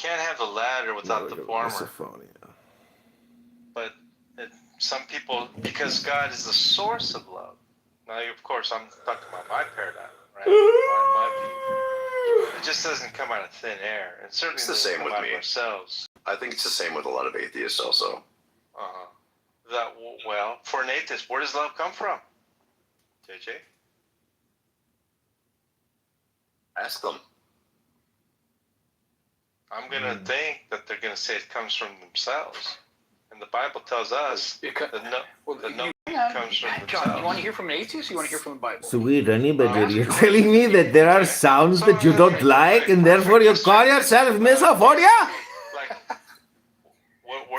can't have the latter without the former. Misophonia. But some people, because God is the source of love. Now, of course, I'm talking about my paradigm, right? My view. It just doesn't come out of thin air. And certainly It's the same with me. Ourselves. I think it's the same with a lot of atheists also. Well, for an atheist, where does love come from? JJ? Ask them. I'm going to think that they're going to say it comes from themselves. And the Bible tells us that no comes from themselves. John, you want to hear from an atheist or you want to hear from the Bible? Sweet anybody, you're telling me that there are sounds that you don't like and therefore you call yourself misophonia?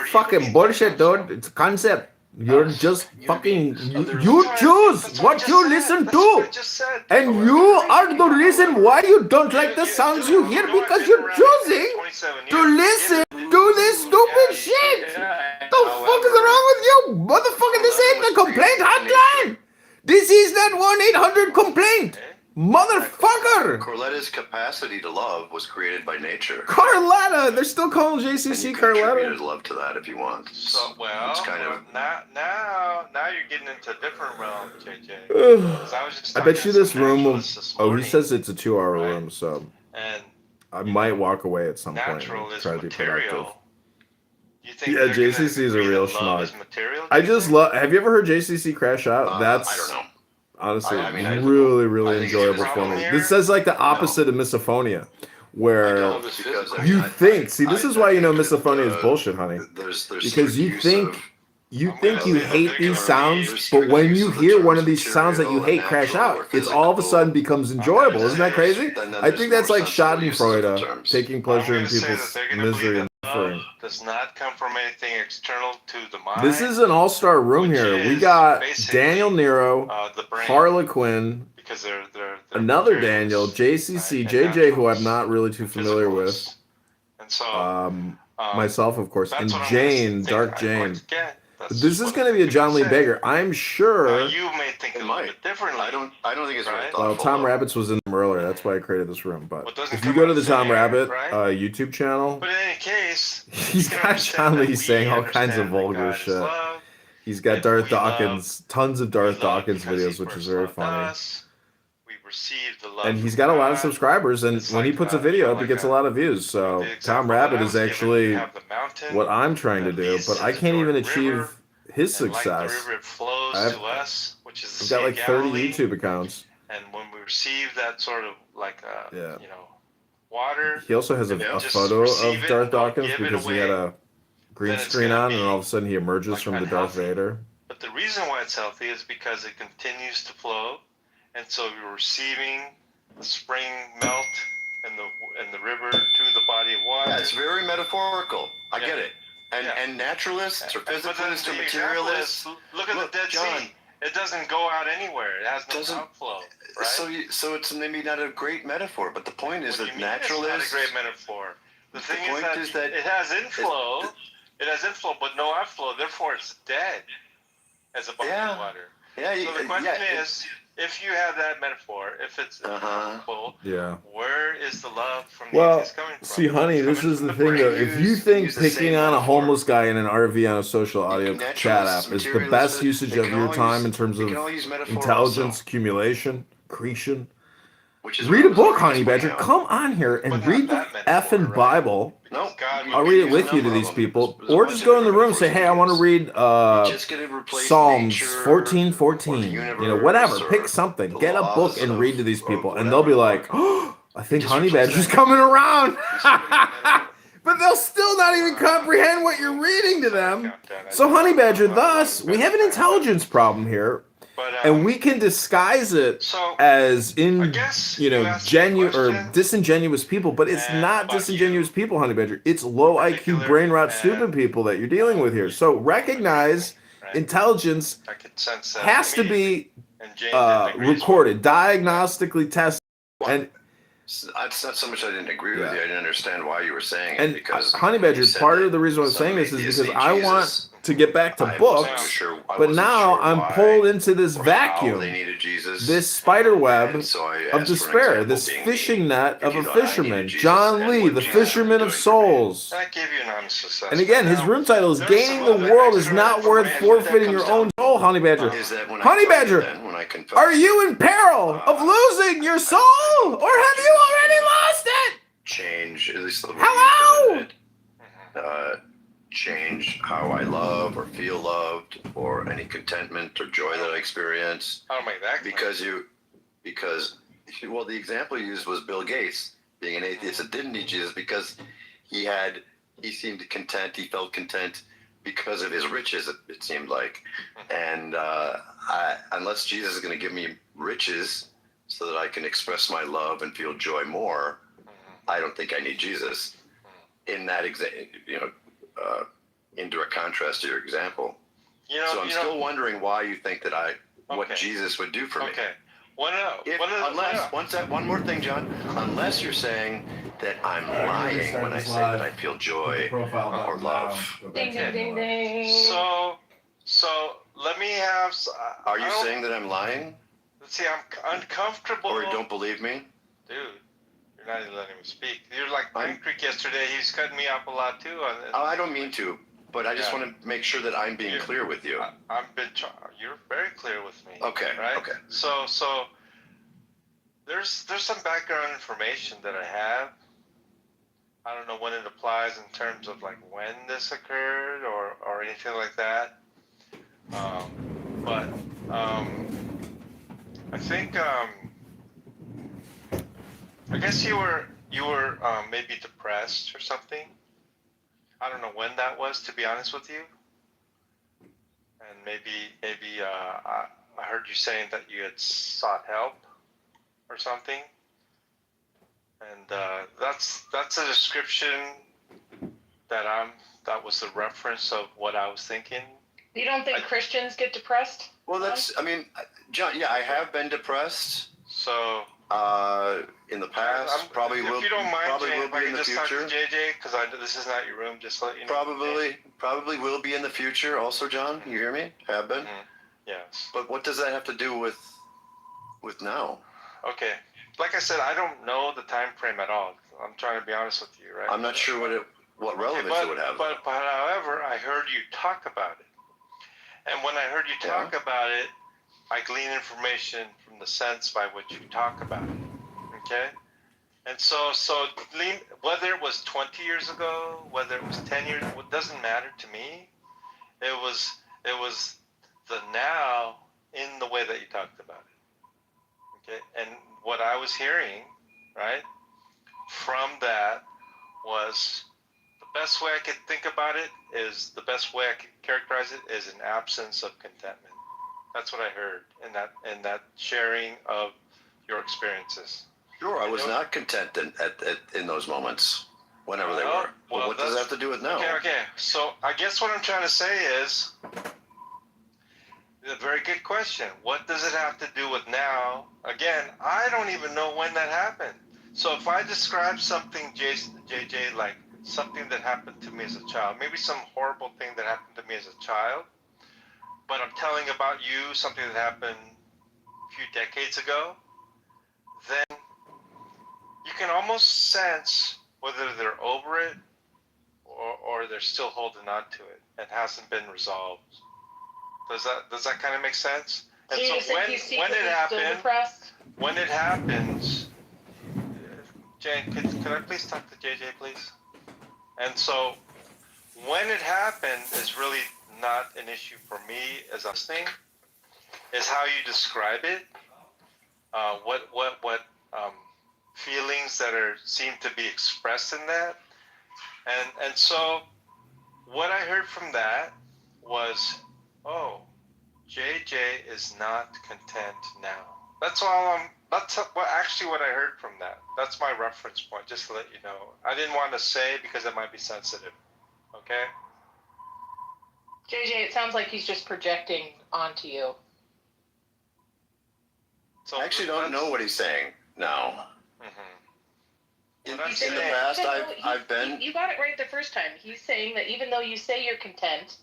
Fucking bullshit, dude. It's a concept. You're just fucking... You choose what you listen to. And you are the reason why you don't like the sounds you hear because you're choosing to listen to this stupid shit. What the fuck is wrong with you? Motherfucker, this ain't the complaint hotline. This is that 1-800-COMPLAINT. Motherfucker! Corletta's capacity to love was created by nature. Carletta! They're still calling JCC Carletta. Contributed love to that if you want. So, well, it's kind of... now you're getting into a different realm, JJ. I bet you this room will... Oh, he says it's a 2-hour room, so... And I might walk away at some point and try to be productive. Yeah, JCC is a real schmuck. I just love... Have you ever heard JCC crash out? That's... I don't know. Honestly, really enjoyable for me. This says like the opposite of misophonia, where you think. See, this is why you know misophonia is bullshit, honey. Because you think you hate these sounds, but when you hear one of these sounds that you hate crash out, it's all of a sudden becomes enjoyable. Isn't that crazy? I think that's like Schadenfreude, taking pleasure in people's misery and suffering. Does not come from anything external to the mind. This is an all-star room here. We got Daniel Nero, Harlequin, another Daniel, JCC, JJ, who I'm not really too familiar with, myself, of course, and Jane, Dark Jane. This is going to be a John Lee Baker. I'm sure. You may think a little bit differently. I don't think it's right. Well, Tom Rabbits was in them earlier. That's why I created this room. But if you go to the Tom Rabbit YouTube channel, but in any case, he's got John Lee saying all kinds of vulgar shit. He's got Darth Dawkins, tons of Darth Dawkins videos, which is very funny. And he's got a lot of subscribers, and when he puts a video up, he gets a lot of views. So Tom Rabbit is actually what I'm trying to do, but I can't even achieve his success. I've got like 30 YouTube accounts. And when we receive that sort of like water, he also has a photo of Darth Dawkins because he had a green screen on, and all of a sudden he emerges from the Darth Vader. But the reason why it's healthy is because it continues to flow. And so you're receiving the spring melt and the river to the body of water. Yeah, it's very metaphorical. I get it. And naturalists or physicists or materialists. Look at the Dead Sea. It doesn't go out anywhere. It has no outflow. Right? So it's maybe not a great metaphor, but the point is that naturalists. It's not a great metaphor. The thing is that it has inflow. It has inflow, but no outflow. Therefore, it's dead as a body of water. Yeah. So the question is. If you have that metaphor, if it's full, where is the love from the atheist coming from? See, honey, this is the thing, though. If you think picking on a homeless guy in an RV on a social audio chat app is the best usage of your time in terms of intelligence, accumulation, accretion, read a book, Honey Badger. Come on here and read the effing Bible. I'll read it with you to these people. Or just go in the room and say, hey, I want to read Psalms 14:14. Whatever. Pick something. Get a book and read to these people. And they'll be like, oh, I think Honey Badger's coming around. But they'll still not even comprehend what you're reading to them. So, Honey Badger, thus, we have an intelligence problem here. And we can disguise it as genuine or disingenuous people, but it's not disingenuous people, Honey Badger. It's low IQ, brain rot, stupid people that you're dealing with here. So recognize intelligence has to be recorded, diagnostically tested, and It's not so much I didn't agree with Yeah. you. I didn't understand why you were saying it And because Honey Badger, you said part that of the reason I'm some saying this is atheists because see I Jesus. want to get back to I books, wasn't sure, I but wasn't now sure I'm why pulled into this or how they vacuum, needed Jesus. this spider web And so I of asked for an despair, example this being fishing me. net If of you a thought I fisherman, needed Jesus John and Lee, what the Jesus was fisherman doing of for me. souls. I gave you an honest assessment. And again, his Now, room title is there's Gaining some the other World is extra not worth information. forfeiting That your comes own down soul, Honey Badger. Is that when I Honey tell you Badger, then, when I confess, are you in peril of losing your soul? Or have you already lost it? change, at least the way Hello? you presented it, change how I love or feel loved or any contentment or joy that I experience? I don't make that claim. Because well, the example you used was Bill Gates being an atheist that didn't need Jesus because he seemed content, he felt content because of his riches, it seemed like. And unless Jesus is going to give me riches so that I can express my love and feel joy more, I don't think I need Jesus. In that in direct contrast to your example. So I'm still wondering why you think that what Jesus would do for me. Okay. One more thing, John. Unless you're saying that I'm lying when I say that I feel joy or love. Ding, ding, ding, ding. So let me have. Are you saying that I'm lying? See, I'm uncomfortable. Or you don't believe me? Dude, you're not even letting me speak. You're like Pine Creek yesterday. He's cutting me up a lot too. I don't mean to, but I just want to make sure that I'm being clear with you. You're very clear with me. Okay. Right. Okay. So there's some background information that I have. I don't know when it applies in terms of like when this occurred or anything like that. But I think I guess you were maybe depressed or something. I don't know when that was, to be honest with you. And maybe I heard you saying that you had sought help or something. And that's a description that was the reference of what I was thinking. You don't think Christians get depressed? Well, John, yeah, I have been depressed. So in the past, probably will. If you don't mind, probably Jay, will if I be can in the just talk to future. JJ, because this is not your room, just to let you know. Probably will be in the future. Also, John, you hear me? Have been. Yes. But what does that have to do with now? Okay. Like I said, I don't know the time frame at all. I'm trying to be honest with you, right? I'm not sure what relevance it would have. But however, I heard you talk about it, and when I heard you talk about it, I glean information from the sense by which you talk about it. Okay. And so whether it was 20 years ago, whether it was 10 years, it doesn't matter to me. It was the now in the way that you talked about it. Okay, and what I was hearing, right, from that was the best way I could think about it is the best way I could characterize it is an absence of contentment. That's what I heard in that sharing of your experiences. Sure, I was not content in those moments, whenever they were. Well, what does that have to do with now? Okay. So I guess what I'm trying to say is a very good question. What does it have to do with now? Again, I don't even know when that happened. So if I describe something, JJ, like something that happened to me as a child, maybe some horrible thing that happened to me as a child, but I'm telling about you something that happened a few decades ago, then you can almost sense whether they're over it or they're still holding on to it and hasn't been resolved. Does that kind of make sense? And so you think he's still depressed? When it happens, Jane, could I please talk to JJ, please? And so when it happened is really not an issue for me as I'm listening. Is how you describe it. What feelings that seem to be expressed in that, and so what I heard from that was, oh, JJ is not content now. That's actually what I heard from that. That's my reference point, just to let you know. I didn't want to say because it might be sensitive. Okay? JJ, it sounds like he's just projecting onto you. So I actually don't know what he's saying now. In What I'm the saying- past, No, I've been. You got it right the first time. He's saying that even though you say you're content,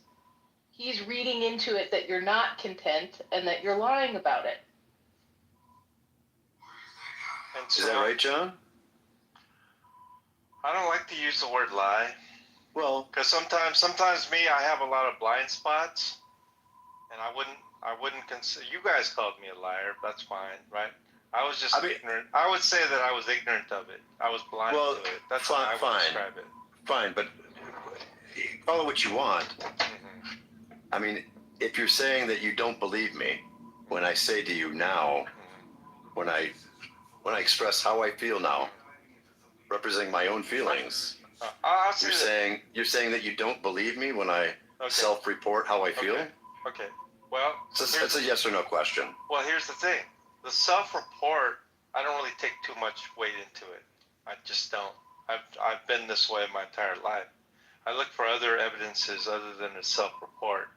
he's reading into it that you're not content and that you're lying about it. And Is that right, John? I don't like to use the word lie. Well, Because sometimes me, I have a lot of blind spots, and I wouldn't consider. You guys called me a liar. That's fine, right? I was just ignorant. I would say that I was ignorant of it. I was blind to it. That's how I would describe it. Fine, but call it what you want. Mm-hmm. I mean, if you're saying that you don't believe me when I say to you now, when I express how I feel now, representing my own feelings, you're saying that you don't believe me when I self-report how I feel. Okay. Well, It's a yes or no question. Well, here's the thing. The self-report, I don't really take too much weight into it. I just don't. I've been this way my entire life. I look for other evidences other than a self-report.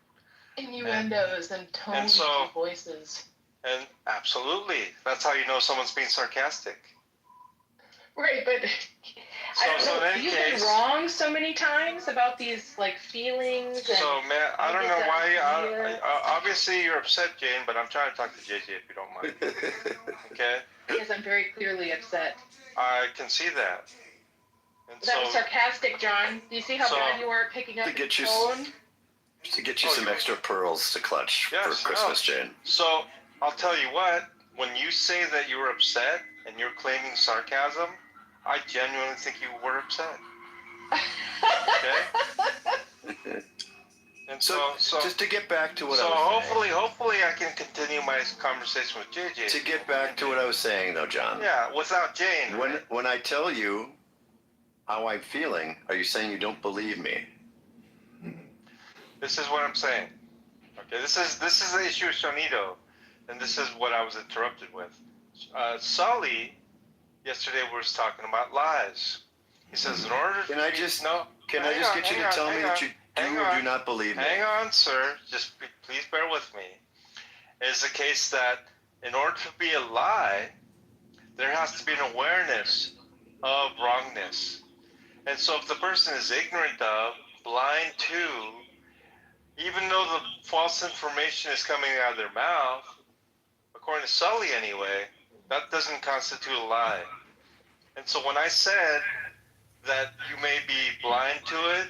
Innuendos and tones and voices. And absolutely. That's how you know someone's being sarcastic. Right, but I don't know. You've been wrong so many times about these feelings. And so, man, I don't know why. Obviously, you're upset, Jane, but I'm trying to talk to JJ if you don't mind. Okay? Because I'm very clearly upset. I can see that. And that was sarcastic, John. Do you see how bad you are at picking up the phone? To get you some extra pearls to clutch for Christmas, Jane. So, I'll tell you what. When you say that you were upset and you're claiming sarcasm, I genuinely think you were upset. Okay? And so just to get back to what I was saying. Hopefully I can continue my conversation with JJ. To get back to what I was saying, though, John. Yeah, without Jane. When I tell you how I'm feeling, are you saying you don't believe me? This is what I'm saying. Okay, this is the issue with Sonido, and this is what I was interrupted with. Sully yesterday was talking about lies. He says, in order Can I just get you to tell me that you do or do not believe me? Hang on, sir. Just please bear with me. It is the case that in order to be a lie, there has to be an awareness of wrongness. And so if the person is ignorant of, blind to, even though the false information is coming out of their mouth, according to Sully anyway, that doesn't constitute a lie. And so when I said that you may be blind to it,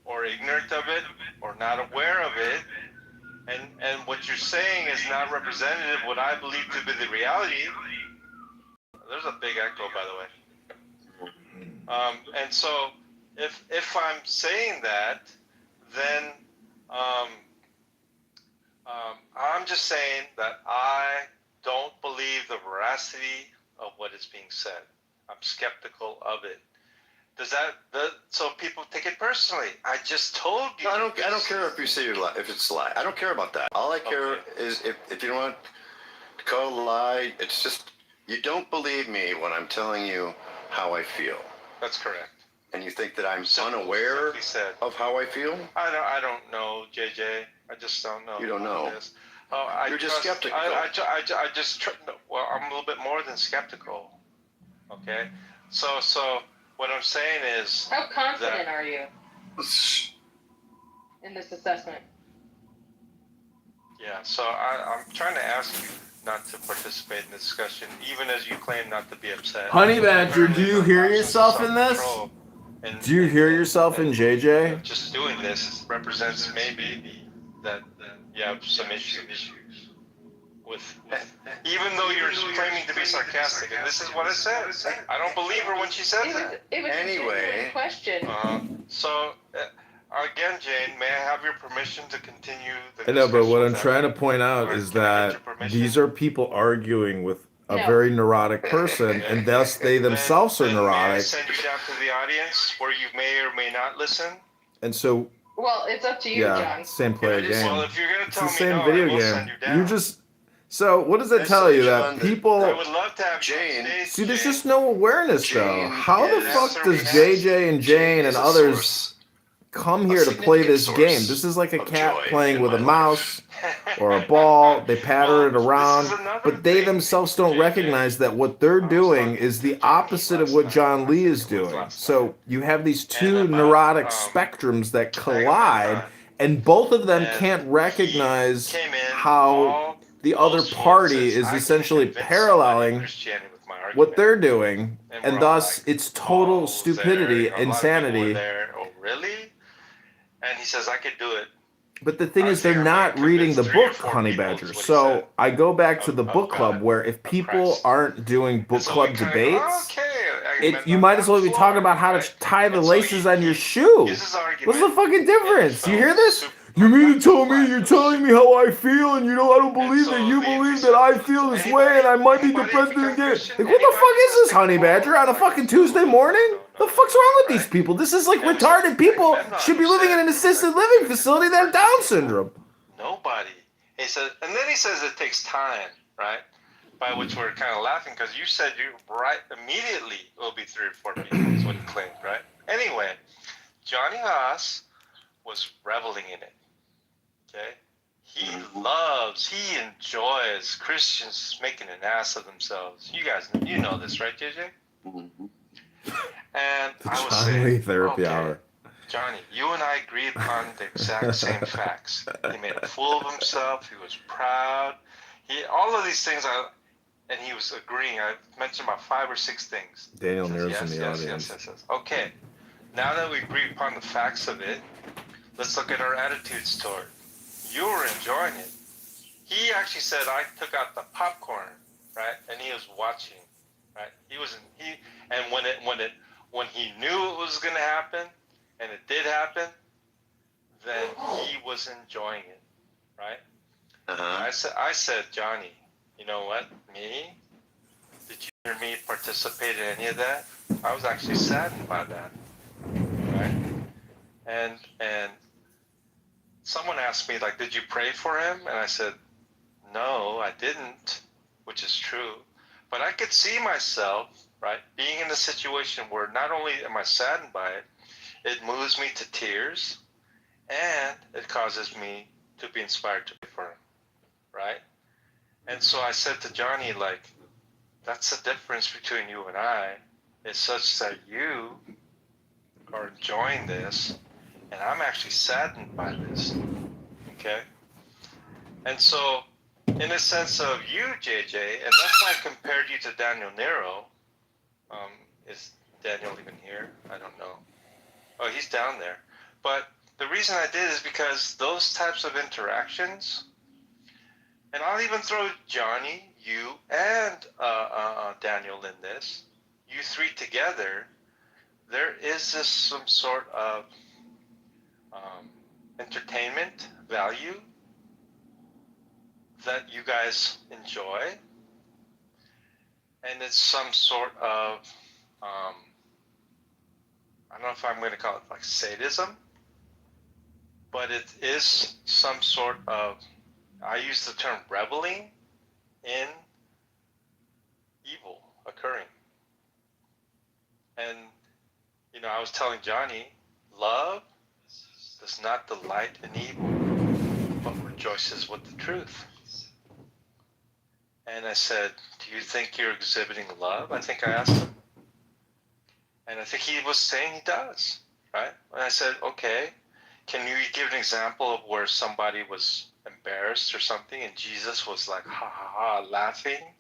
or ignorant of it, or not aware of it, and what you're saying is not representative of what I believe to be the reality. There's a big echo, by the way. And so if I'm saying that, then I'm just saying that I don't believe the veracity of what is being said. I'm skeptical of it. So people take it personally? I just told you. No, I don't care if you say if it's a lie. I don't care about that. All I care is if you don't want to call it a lie, it's just you don't believe me when I'm telling you how I feel. That's correct. And you think that I'm unaware of how I feel? I don't know, JJ. I just don't know. You don't know. You're just skeptical. Well, I'm a little bit more than skeptical. Okay? So what I'm saying is... How confident are you in this assessment? Yeah, so I'm trying to ask you not to participate in the discussion, even as you claim not to be upset. Honey Badger, do you hear yourself in this? Do you hear yourself in JJ? Just doing this represents maybe that you have some issues with even though you're claiming to be sarcastic, and this is what I said. I don't believe her when she says that. It was anyway. A question. So again, Jane, may I have your permission to continue the I know, but what I'm trying to point out is that these are people arguing with a very neurotic person, and thus they themselves are neurotic. May I send you down to the audience where you may or may not listen? And so... Well, it's up to you, John. Same player game. Well, if you're going to tell me it's the same no, video I will game. send you down. You just... So, what does that tell you? That people... I would love to have Jane. See, there's just no awareness, though. How the fuck does JJ and Jane and others come here to play this game. This is like a cat playing with a mouse or a ball. They patter it around, but they themselves don't recognize that what they're doing is the opposite of what John Lee is doing. So you have these two neurotic spectrums that collide, and both of them can't recognize how the other party is essentially paralleling what they're doing, and thus it's total stupidity, insanity. Oh, really? And he says, I could do it. But the thing is, they're not reading the book, Honey Badger. So I go back to the book club, where if people aren't doing book club debates, you might as well be talking about how to tie the laces on your shoe. What's the fucking difference? You hear this? You mean to tell me you're telling me how I feel, and I don't believe that you believe that I feel this way, and I might be depressed and gay. Like, what the fuck is this, Honey Badger, on a fucking Tuesday morning? The fuck's wrong with these people? This is like retarded people should be living in an assisted living facility that have Down syndrome. Nobody. He said, and then he says it takes time, right? By which we're kind of laughing because you said you right immediately will be 3 or 4 people is what he claimed, right? Anyway, Johnny Haas was reveling in it. Okay? He enjoys Christians making an ass of themselves. You guys, you know this, right, JJ? Mm-hmm. And The I was John Lee saying, therapy okay, hour. Johnny, you and I agreed upon the exact same facts. He made a fool of himself. He was proud. All of these things, and he was agreeing. I mentioned about 5 or 6 things. Daniel Says, Nero's in the audience. Yes. Okay, now that we agree upon the facts of it, let's look at our attitudes toward it. You were enjoying it. He actually said, I took out the popcorn, right? And he was watching, right? And when he knew it was going to happen, and it did happen, then he was enjoying it, right? I said, Johnny, you know what? Me? Did you hear me participate in any of that? I was actually saddened by that, right? And someone asked me, like, did you pray for him? And I said, no, I didn't, which is true. But I could see myself, right, being in a situation where not only am I saddened by it, it moves me to tears, and it causes me to be inspired to pray for him, right? And so I said to Johnny, like, that's the difference between you and I. It's such that you are enjoying this, and I'm actually saddened by this, okay? And so, in a sense of you, JJ, and that's why I compared you to Daniel Nero. Is Daniel even here? I don't know. Oh, he's down there. But the reason I did is because those types of interactions, and I'll even throw Johnny, you, and Daniel in this, you three together, there is this some sort of entertainment value that you guys enjoy, and it's some sort of I don't know if I'm going to call it like sadism, but it is some sort of, I use the term reveling in evil occurring. And, I was telling Johnny, love does not delight in evil, but rejoices with the truth. And I said, do you think you're exhibiting love? I think I asked him. And I think he was saying he does, right? And I said, okay, can you give an example of where somebody was embarrassed or something and Jesus was like, ha ha ha, laughing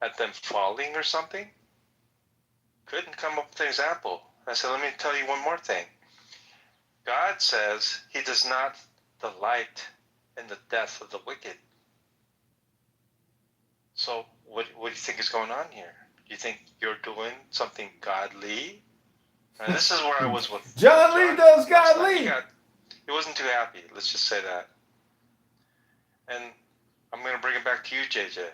at them falling or something? Couldn't come up with an example. I said, let me tell you one more thing. God says he does not delight in the death of the wicked. So what do you think is going on here? Do you think you're doing something godly? And this is where I was with John Lee does godly. He wasn't too happy. Let's just say that. And I'm going to bring it back to you, JJ.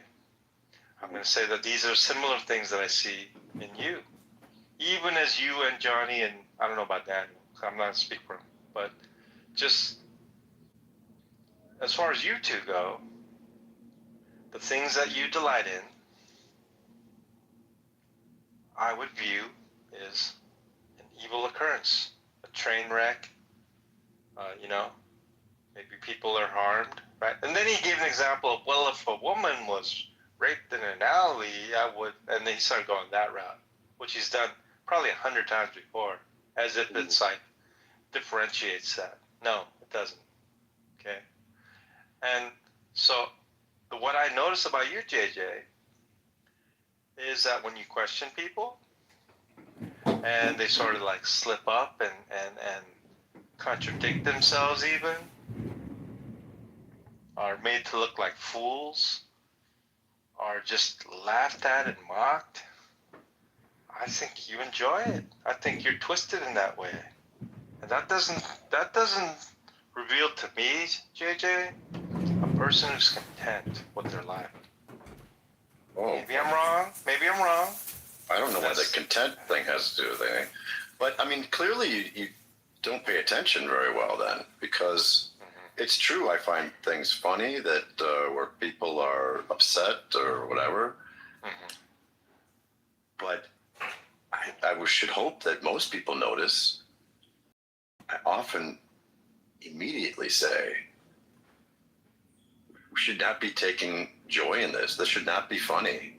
I'm going to say that these are similar things that I see in you. Even as you and Johnny, and I don't know about Daniel, I'm not a speaker for him, but just as far as you two go, the things that you delight in, I would view is an evil occurrence, a train wreck, You know, maybe people are harmed, right? And then he gave an example of, well, if a woman was raped in an alley, I would, and then he started going that route, which he's done probably 100 times before, as if it's like differentiates that. No, it doesn't. Okay. And so what I notice about you, JJ, is that when you question people and they sort of like slip up and contradict themselves even, are made to look like fools, are just laughed at and mocked, I think you enjoy it. I think you're twisted in that way. And that doesn't reveal to me, JJ, a person who's content with their life. Oh, Maybe I'm wrong. I don't know what the content thing has to do with anything. But, I mean, clearly you don't pay attention very well then, because it's true I find things funny that where people are upset or whatever. But I should hope that most people notice. I often immediately say, we should not be taking joy in this. This should not be funny.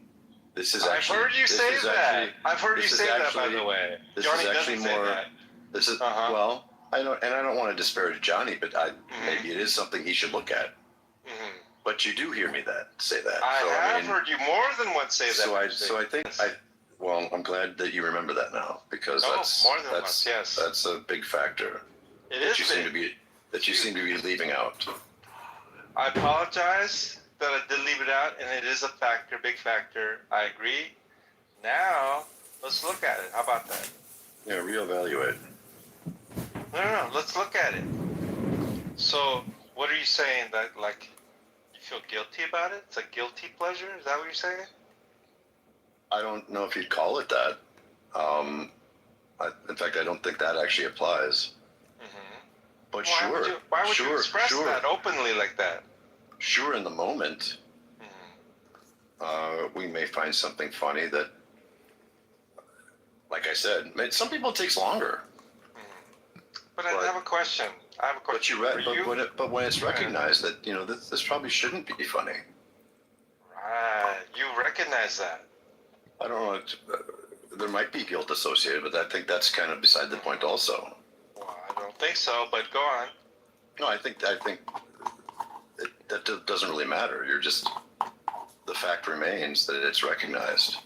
This is actually. I've heard you say that. I've heard you say that, by the way. This Johnny is actually doesn't say more. that. This is well. I don't want to disparage Johnny, but maybe it is something he should look at. But you do hear me say that. I have heard you more than once say that. So I think well, I'm glad that you remember that now, because that's more than once. Yes, that's a big factor. It is big. You seem to be leaving out. I apologize that I did leave it out, and it is a factor, big factor. I agree. Now let's look at it. How about that? Yeah, reevaluate. No. Let's look at it. So, what are you saying? That like you feel guilty about it? It's a guilty pleasure? Is that what you're saying? I don't know if you'd call it that. In fact, I don't think that actually applies. But why would you express that openly like that? Sure, in the moment, we may find something funny that, like I said, some people it takes longer. But I have a question. But when it's recognized that this probably shouldn't be funny. Right, you recognize that. I don't know. There might be guilt associated, but I think that's kind of beside the point also. Well, I don't think so, but go on. No, I think that doesn't really matter. The fact remains that it's recognized.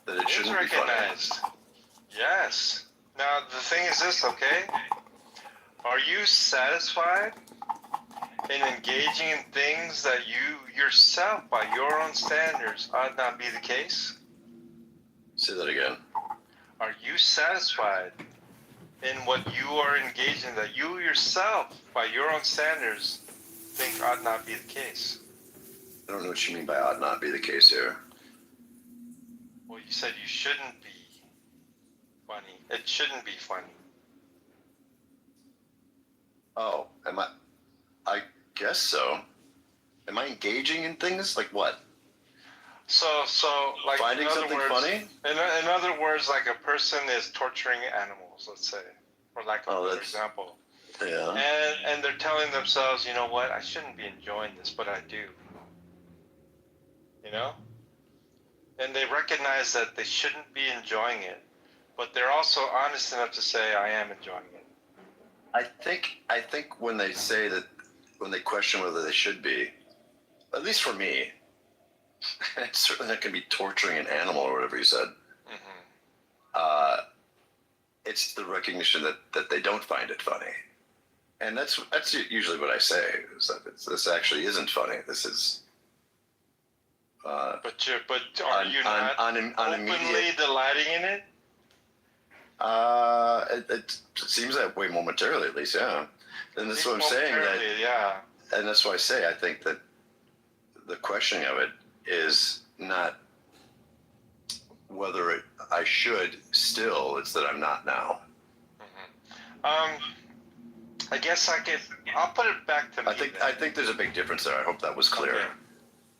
That it shouldn't be funny. Yes. Now, the thing is this, okay? Are you satisfied in engaging in things that you yourself, by your own standards, ought not be the case? Say that again. Are you satisfied in what you are engaged in that you yourself, by your own standards, think ought not be the case? I don't know what you mean by ought not be the case here. Well, you said you shouldn't be funny. It shouldn't be funny. Oh, I guess so. Am I engaging in things like what? So like finding something funny? In other words, like a person is torturing animals, let's say, for lack of a better example. Yeah. And they're telling themselves, you know what, I shouldn't be enjoying this, but I do. You know? And they recognize that they shouldn't be enjoying it, but they're also honest enough to say, I am enjoying it. I think when they say that, when they question whether they should be, at least for me, certainly that can be torturing an animal or whatever you said. It's the recognition that they don't find it funny, and that's usually what I say, is that this actually isn't funny. This is. But are you not openly delighting in it? It seems that way momentarily, at least, yeah. And that's what I'm saying. And that's why I say I think that the questioning of it is not whether I should still, it's that I'm not now. I guess I'll put it back to me. I think there's a big difference there. I hope that was clear. Okay.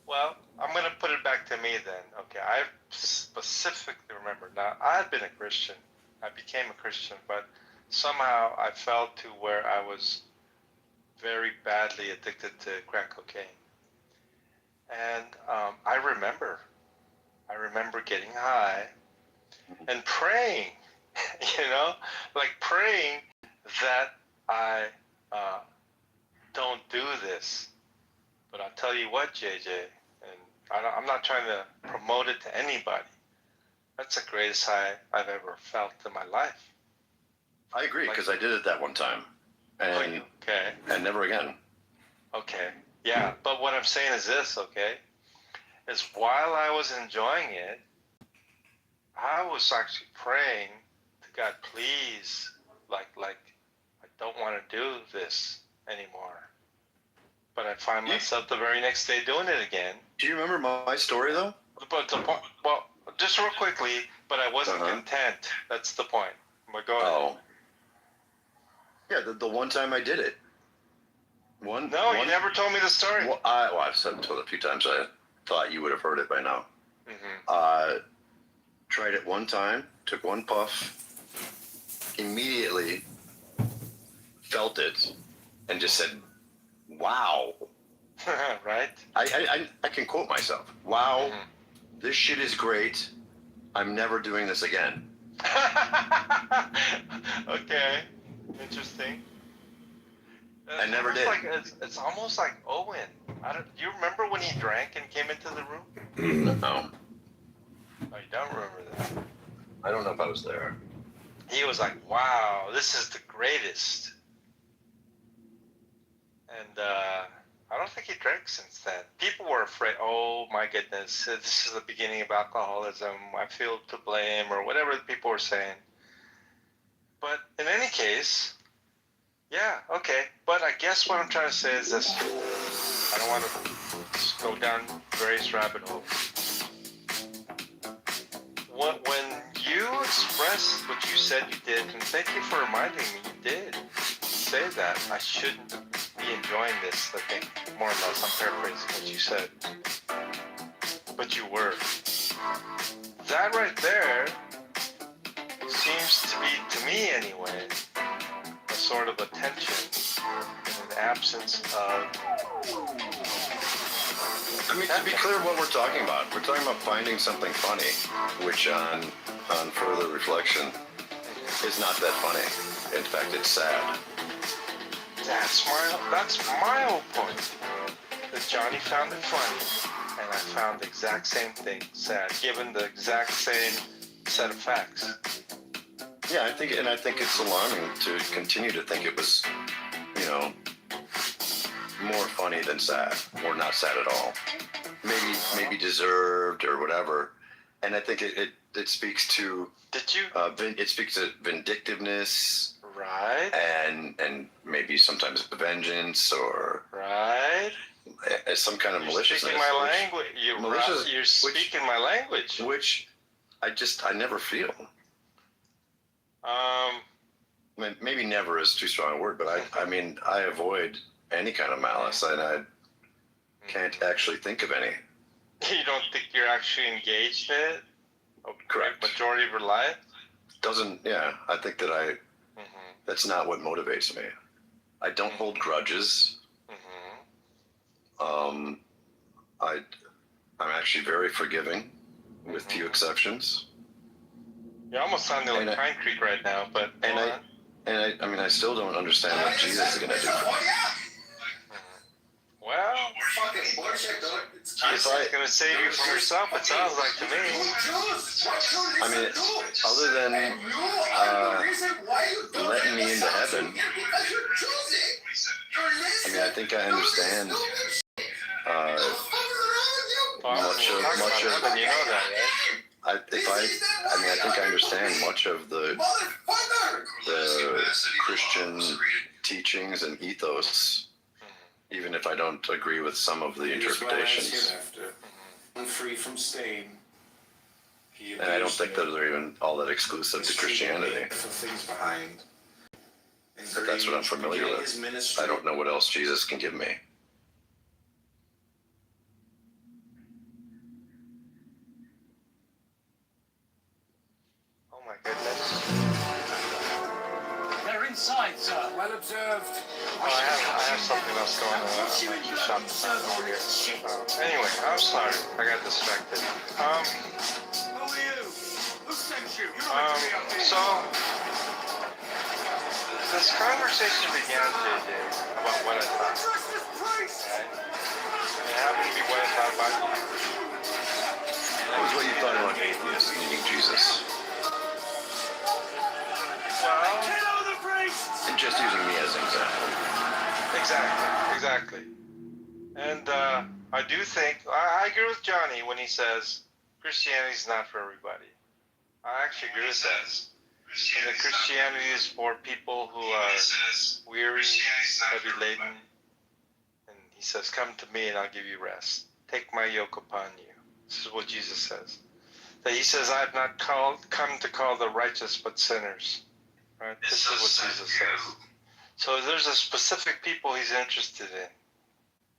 Well, I'm going to put it back to me then. Okay, I specifically remember. Now, I've been a Christian. I became a Christian, but somehow I fell to where I was very badly addicted to crack cocaine. And I remember getting high and praying, like praying that I don't do this. But I'll tell you what, JJ, and I'm not trying to promote it to anybody. That's the greatest high I've ever felt in my life. I agree, because I did it that one time. And, okay. And never again. Okay. Yeah, but what I'm saying is this, okay? Is while I was enjoying it, I was actually praying to God, please, like I don't want to do this anymore. But I find myself the very next day doing it again. Do you remember my story, though? But the point, well, just real quickly, but I wasn't content. That's the point. But go ahead. Oh. Yeah, the one time I did it. You never told me the story. Well, I've told it a few times. I thought you would have heard it by now. Mm-hmm. Tried it one time, took one puff, immediately felt it, and just said, wow. Right? I can quote myself. Wow, This shit is great. I'm never doing this again. Okay. Interesting. I never did. It's almost like Owen. Do you remember when he drank and came into the room? No. Oh, you don't remember that? I don't know if I was there. He was like, wow, this is the greatest. And I don't think he drank since then. People were afraid, oh my goodness, this is the beginning of alcoholism. I feel to blame, or whatever people were saying. But in any case, yeah, okay. But I guess what I'm trying to say is this. I don't want to just go down various rabbit holes. When you expressed what you said you did, and thank you for reminding me you did say that, I shouldn't be enjoying this, I think, more or less. I'm paraphrasing what you said. But you were. That right there seems to be, to me anyway, a sort of a tension in an absence of... I mean, to be clear what we're talking about finding something funny, which on further reflection is not that funny. In fact, it's sad. That's my whole point. That Johnny found it funny, and I found the exact same thing sad, given the exact same set of facts. Yeah, I think it's alarming to continue to think it was, more funny than sad, or not sad at all. Maybe deserved or whatever. And I think it speaks to. Did you? It speaks to vindictiveness. Right. And maybe sometimes vengeance or. Right. Some kind of maliciousness. Speaking my language. You're speaking my language. Which I never feel. Maybe never is too strong a word, but I avoid any kind of malice, and I can't actually think of any. You don't think you're actually engaged in it? Correct. Majority of your life? I think that that's not what motivates me. I don't hold grudges. I'm actually very forgiving, with few exceptions. You're almost sounding like Pine Creek right now, but I still don't understand what Jesus is going to do. Well, Jesus is going to save you from yourself, it sounds like to me. Other than letting me into heaven, I think I understand much of heaven, you know that, right? I think I understand much of the Christian teachings and ethos, even if I don't agree with some of the interpretations. Free from stain. And I don't think that they're even all that exclusive to Christianity. But that's what I'm familiar with. I don't know what else Jesus can give me. Oh my goodness. inside, sir. Well observed. Oh, I have something else going on. Shop over here. Anyway, I'm sorry. I got distracted. Who are you? Who sent you? You're not meant to be up here. So this conversation began today about what I thought. Right? And it happened to be what I thought about you. That was what you thought about atheists needing Jesus. Well, And just using me as an example. exactly. And I do think, I agree with Johnny when he says Christianity is not for everybody. I actually agree with that. And that Christianity is for people who are weary, heavy laden. And he says, come to me and I'll give you rest. Take my yoke upon you. This is what Jesus says. That he says, I have not come to call the righteous but sinners. Right? This is what Jesus says. So there's a specific people he's interested in.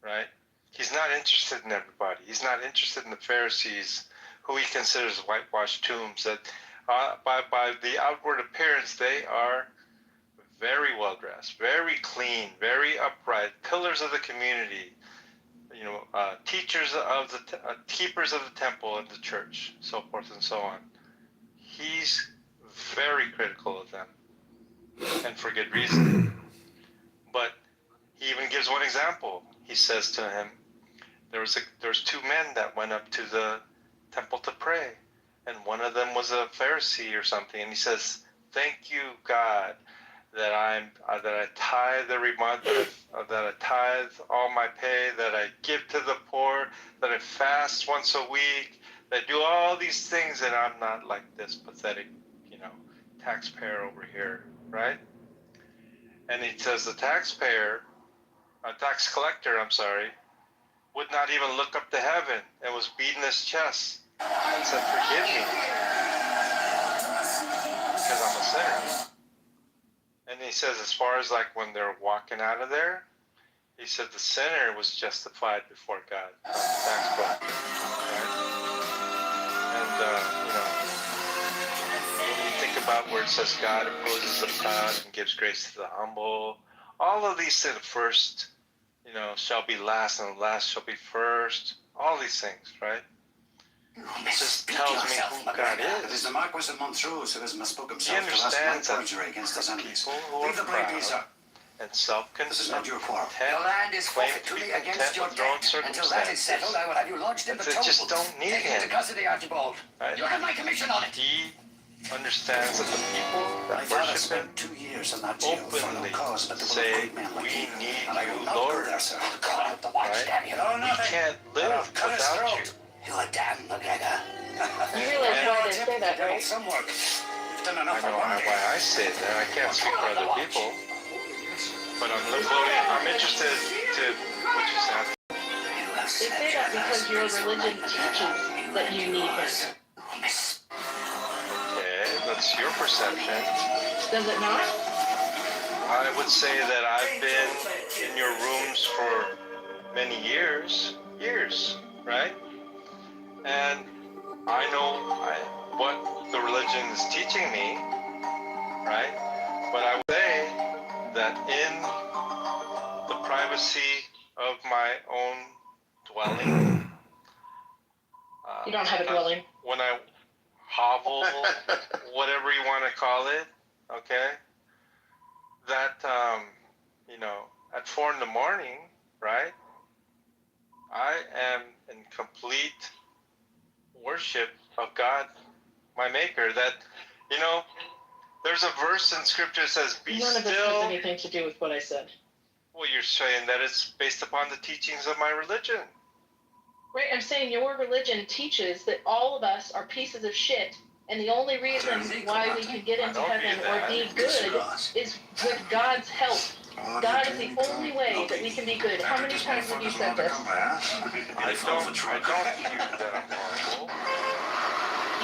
Right? He's not interested in everybody. He's not interested in the Pharisees, who he considers whitewashed tombs. That by the outward appearance, they are very well dressed, very clean, very upright, pillars of the community. You know, teachers of the keepers of the temple and the church, so forth and so on. He's very critical of them, and for good reason. But he even gives one example. He says to him, there was two men that went up to the temple to pray, and one of them was a Pharisee or something, and he says, "Thank you, God, that I tithe every month, that I tithe all my pay, that I give to the poor, that I fast once a week, that I do all these things, and I'm not like this pathetic, taxpayer over here," right? And he says the tax collector, would not even look up to heaven and was beating his chest and said, "Forgive me, because I'm a sinner." And he says, as far as like when they're walking out of there, he said the sinner was justified before God, not the tax collector. Right? And, when you think about where it says God opposes the proud and gives grace to the humble, all of these things, first, shall be last and the last shall be first, all these things, right? It just tells me who God is. The Marquis of Montrose, who has mispoke He himself to last understands my that perjury against his enemies. people who are Leave the blame, please, sir. proud and self-conceited, This is not your quarrel. content, Your land is claim forfeit to to be me against content your with their own debt. Until that is settled, I will have you lodged in the They toll just booth. don't need Take him him. into custody, Archibald. Right? You have my commission on it. He understands that the people My that father worship him spent 2 years in that jail for no openly cause but the will of say, great men like "We you. need And I will you, not go Lord." there, sir. Call out the watch, Right? damn you. No, We nothing. can't live Cut his without throat. you. You a damn McGregor. You realize why they say that, right? Some work. You've done I enough for know one day. why I say that. I can't speak for other people, but I'm interested to what you said. They say that because your religion teaches that you need him. Okay, that's your perception. Does it not? I would say that I've been in your rooms for many years, right? And I know what the religion is teaching me, right? But I would say that in the privacy of my own dwelling, You don't have a dwelling. when I hovel, whatever you want to call it, okay? That, at 4 a.m, right? I am in complete worship of God, my Maker. That, there's a verse in Scripture that says, "Be None of this still." has anything to do with what I said. Well, you're saying that it's based upon the teachings of my religion. Right, I'm saying your religion teaches that all of us are pieces of shit, and the only reason why we can get into heaven or be good is with God's help. God is the only way that we can be good. How many times have you said this? I don't view that I'm horrible.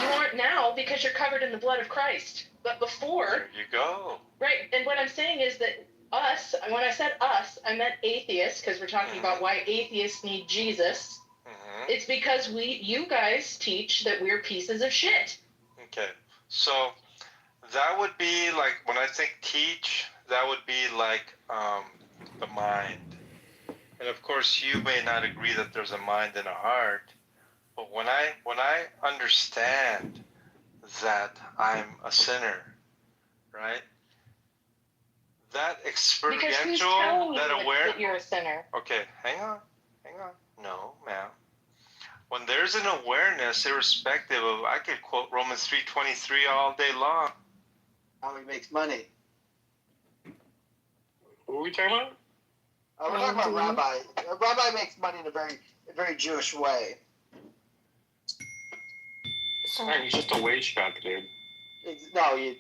You aren't now because you're covered in the blood of Christ. But before, There you go. right, and what I'm saying is that us, when I said us, I meant atheists, because we're talking about why atheists need Jesus. Mm-hmm. It's because you guys teach that we're pieces of shit. Okay, so that would be like when I think teach, that would be like the mind. And of course, you may not agree that there's a mind and a heart, but when I understand that I'm a sinner, right? That Because who's experiential, telling you that aware. that you're a sinner? Okay, hang on. No, ma'am. When there's an awareness, irrespective of, I could quote Romans 3:23 all day long. How he makes money. Who are we talking about? We're talking about Rabbi. Rabbi makes money in a very Jewish way. Man, he's just a wage cuck, dude. No, he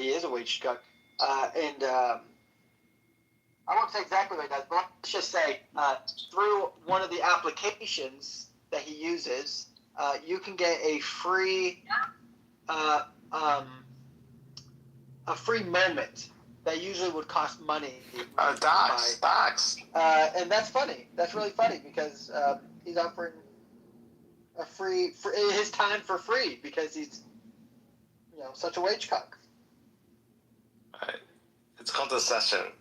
is a wage cuck. I won't say exactly what he does, but let's just say through one of the applications that he uses, you can get a free moment that usually would cost money. Docs. And that's funny. That's really funny because he's offering a free his time for free because he's such a wage cuck. It's called a session.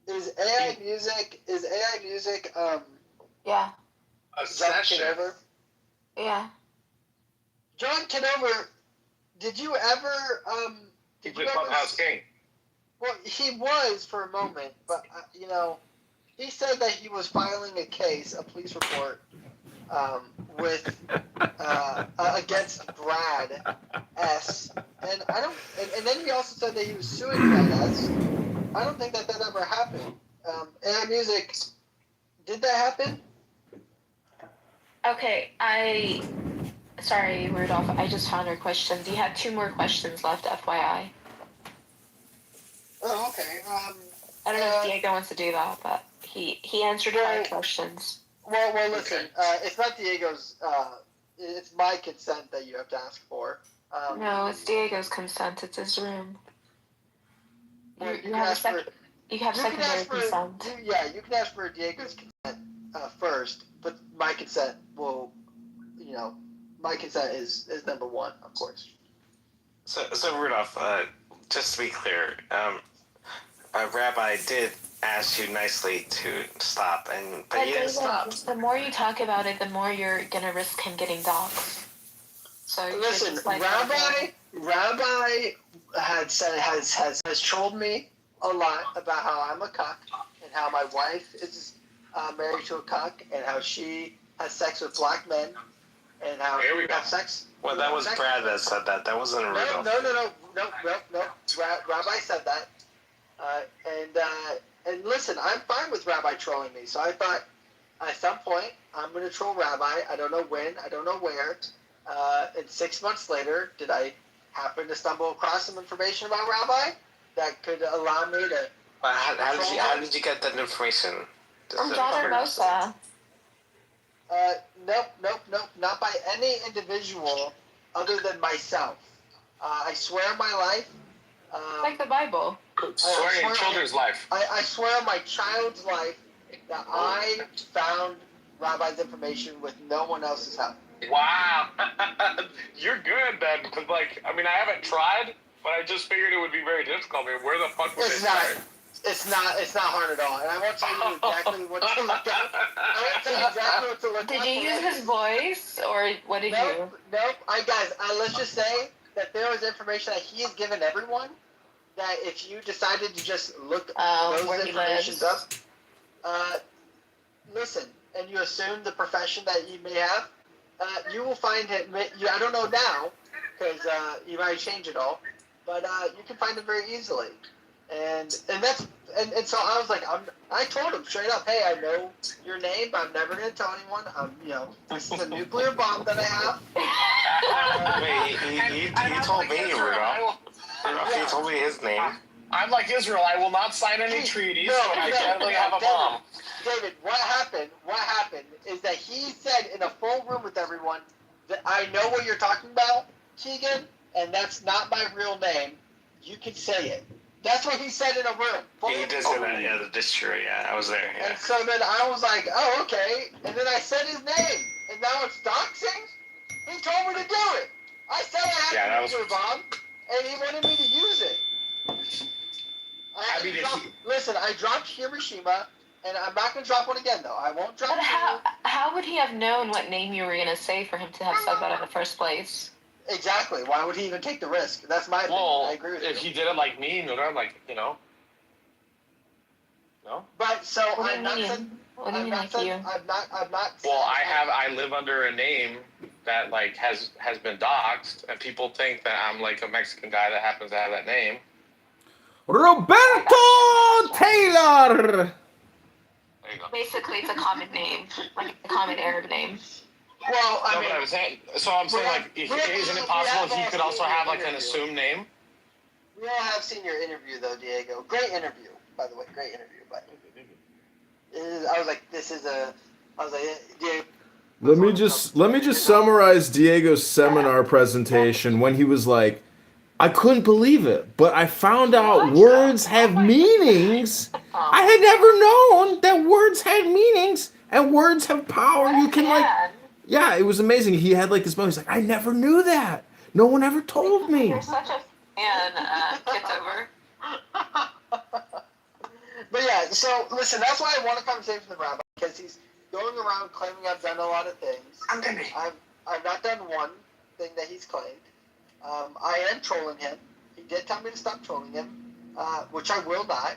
Is AI music? Yeah. A session. Kitover? Yeah. John Kitover, did you ever He's the Clubhouse King. Well, he was for a moment, but he said that he was filing a police report, with against Brad S. And I don't. And then he also said that he was suing Brad S. I don't think that ever happened. AI music, did that happen? Okay, sorry, Rudolph, I just found your questions. You had 2 more questions left, FYI. Oh, okay. I don't know if Diego wants to do that, but he answered 5 questions. Well, listen. It's not Diego's. It's my consent that you have to ask for. No, it's Diego's consent. It's his room. You have secondary consent. You can ask for Diego's consent first, but my consent will, my consent is number 1, of course. So Rudolph, just to be clear, Rabbi did ask you nicely to stop, but you didn't stop. The more you talk about it, the more you're gonna risk him getting doxxed. So listen, Rabbi has trolled me a lot about how I'm a cuck and how my wife is married to a cuck and how she has sex with black men and how we got sex. Well, that was Brad that said that. That wasn't Rudolph. No. Rabbi said that. And listen, I'm fine with Rabbi trolling me. So I thought at some point I'm going to troll Rabbi. I don't know when. I don't know where. And 6 months later, did I happen to stumble across some information about Rabbi that could allow me to? How did you get that information? From John Hermosa. Nope. Not by any individual other than myself. I swear on my life. Like the Bible. Swearing in children's life. I swear on my child's life that I found Rabbi's information with no one else's help. Wow. You're good then, because I haven't tried, but I just figured it would be very difficult. I mean, where the fuck would they start? It's not hard at all, and I won't tell you exactly what to look up. Did you use his voice, or what did you? Nope. Let's just say that there was information that he has given everyone. That if you decided to just look those information up, listen, and you assume the profession that you may have, you will find him. I don't know now, because you might change it all, but you can find him very easily. And so I was like, I told him straight up, hey, I know your name, but I'm never gonna tell anyone. This is a nuclear bomb that I have. Wait, he told me, Rudolph. He told me his name. I'm like Israel. I will not sign any treaties, but I definitely have a bomb. David, what happened is that he said in a full room with everyone that I know what you're talking about, Keegan, and that's not my real name. You can say it. That's what he said in a room. He did say that, yeah, that's true, yeah, I was there, yeah. And so then I was like, oh, okay, and then I said his name, and now it's doxing? He told me to do it. I said I had a nuclear bomb, and he wanted me to use it. Listen, I dropped Hiroshima, and I'm not going to drop one again, though. I won't drop. But how would he have known what name you were going to say for him to have said that in the first place? Exactly. Why would he even take the risk? That's my opinion. I agree with you. If he did it like me, like, you know. No. But so What do you I'm not mean? saying. What do you mean like you? I'm not. Well, I live under a name that like has been doxxed, and people think that I'm like a Mexican guy that happens to have that name. Roberto Taylor. There you go. Basically, it's a common name, like a common Arab name. Well, I mean, I'm saying like, isn't it possible he could also have like an assumed name? We all have seen your interview, though, Diego. Great interview, by the way. Great interview, but I was like, Diego. Let me just summarize Diego's seminar presentation when he was like, I couldn't believe it, but I found out words have meanings. I had never known that words had meanings and words have power. You can like, yeah, it was amazing. He had like this moment. He's like, I never knew that. No one ever told me. You're such a fan, Kitover. But yeah, so listen, that's why I want a conversation with the rabbi, because he's going around claiming I've done a lot of things. I've not done one thing that he's claimed. I am trolling him. He did tell me to stop trolling him, which I will not.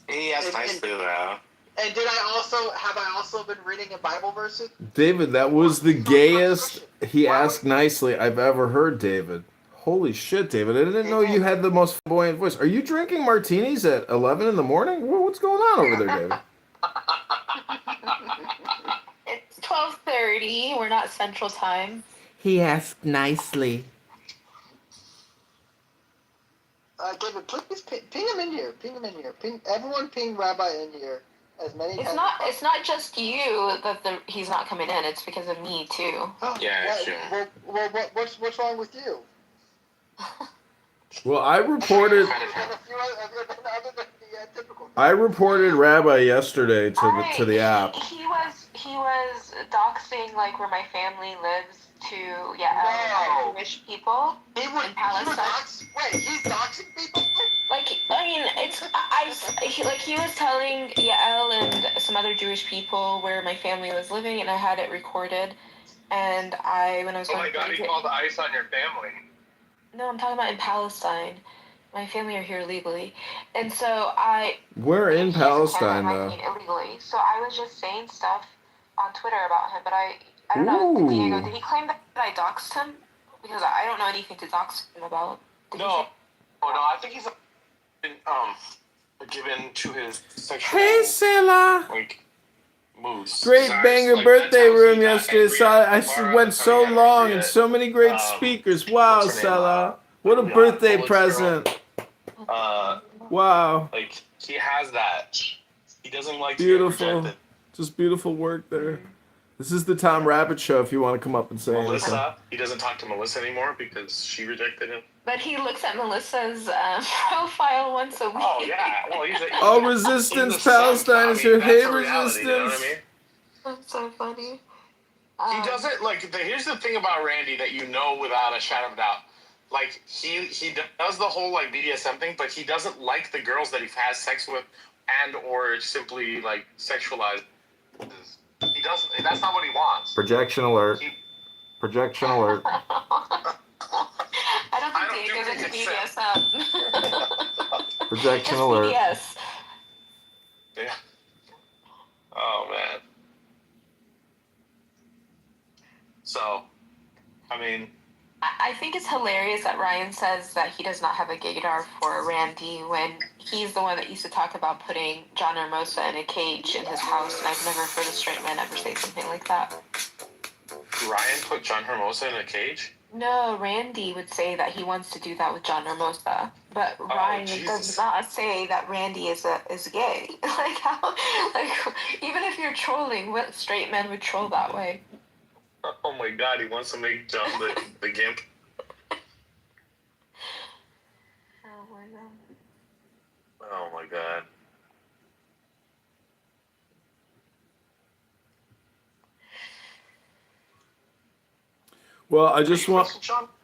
He asked nicely though. And have I also been reading a Bible verse? David, that was the gayest he asked nicely I've ever heard, David. Holy shit, David. I didn't know you had the most flamboyant voice. Are you drinking martinis at 11 in the morning? What's going on over there, David? It's 12:30. We're not Central Time. He asked nicely. David, please ping him in here. Everyone ping Rabbi in here as many times. It's not just you that he's not coming in. It's because of me too. Yeah, sure. Well, what's wrong with you? Well, I reported Rabbi yesterday to the app. He was doxing like where my family lives to Jewish people in Palestine. He's doxing people? Like, I mean, he was telling Yael and some other Jewish people where my family was living, and I had it recorded. And when I was going, oh my God, he called ICE on your family. No, I'm talking about in Palestine. My family are here legally, and so We're in Palestine though. Illegally, so I was just saying stuff on Twitter about him, but I don't know. Diego, did he claim that I doxed him? Because I don't know anything to dox him about. No, I think he's been given to his sexual. Hey, Selah. Like moves. Great banger birthday room yesterday. I went so long and so many great speakers. Wow, Selah. What a birthday present. Wow. Like, he has that. He doesn't like beautiful. To get rejected. Just beautiful work there. This is the Tom Rabbit Show if you want to come up and say Melissa, anything. he doesn't talk to Melissa anymore because she rejected him. But he looks at Melissa's profile once a week. Oh, yeah. Well, oh, Resistance Palestine is your hate Resistance. You know what I mean? That's so funny. He doesn't, like, here's the thing about Randy that you know without a shadow of a doubt. Like, he does the whole, like, BDSM thing, but he doesn't like the girls that he has sex with and or simply, like, sexualize. He doesn't, that's not what he wants. Projection alert. Projection alert. I don't think Diego's into BDSM. Projection Just alert. BDS. Yeah. Oh, man. So, I mean... I think it's hilarious that Ryan says that he does not have a gaydar for Randy when he's the one that used to talk about putting John Hermosa in a cage in his house, and I've never heard a straight man ever say something like that. Ryan put John Hermosa in a cage? No, Randy would say that he wants to do that with John Hermosa, but Ryan does not say that Randy is gay. Like how? Like even if you're trolling, what straight men would troll that way? Oh my God, he wants to make John the gimp. Oh my God. Oh my God. Well, I just want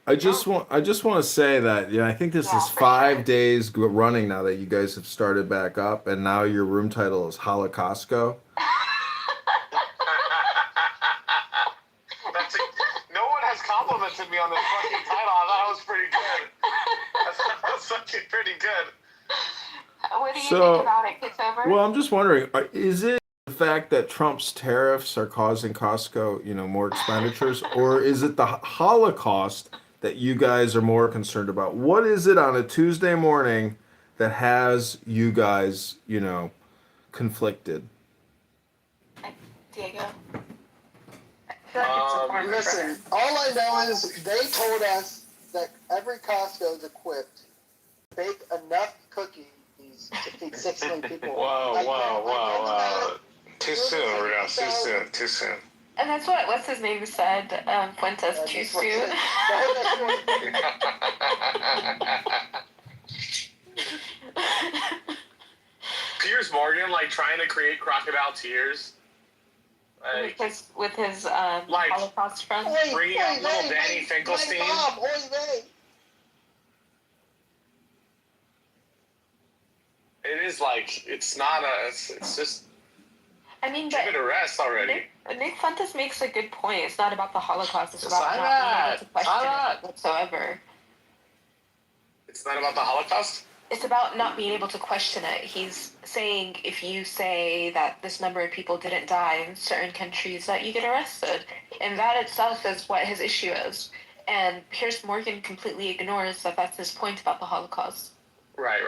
to say that I think this is 5 days running now that you guys have started back up, and now your room title is Holocaustco. No one has complimented me on this fucking title. I thought it was pretty good. That was fucking pretty good. What do you think about it, Kitover? Well, I'm just wondering, is it the fact that Trump's tariffs are causing Costco, more expenditures, or is it the Holocaust that you guys are more concerned about? What is it on a Tuesday morning that has you guys, conflicted? Diego? Listen, all I know is they told us that every Costco is equipped to bake enough cookies to feed 6 million people. Whoa. Too soon, Rudolph. Too soon. And that's what's his name said, Fuentes, too soon. Piers Morgan, trying to create crocodile tears. With his Holocaust friends. Bringing out little Danny Finkelstein. It is it's not it's just. I mean, give it a rest already. Nick Fuentes makes a good point. It's not about the Holocaust. It's about not being able to question it whatsoever. It's not about the Holocaust? It's about not being able to question it. He's saying if you say that this number of people didn't die in certain countries, that you get arrested. And that itself is what his issue is. And Piers Morgan completely ignores that that's his point about the Holocaust. Right.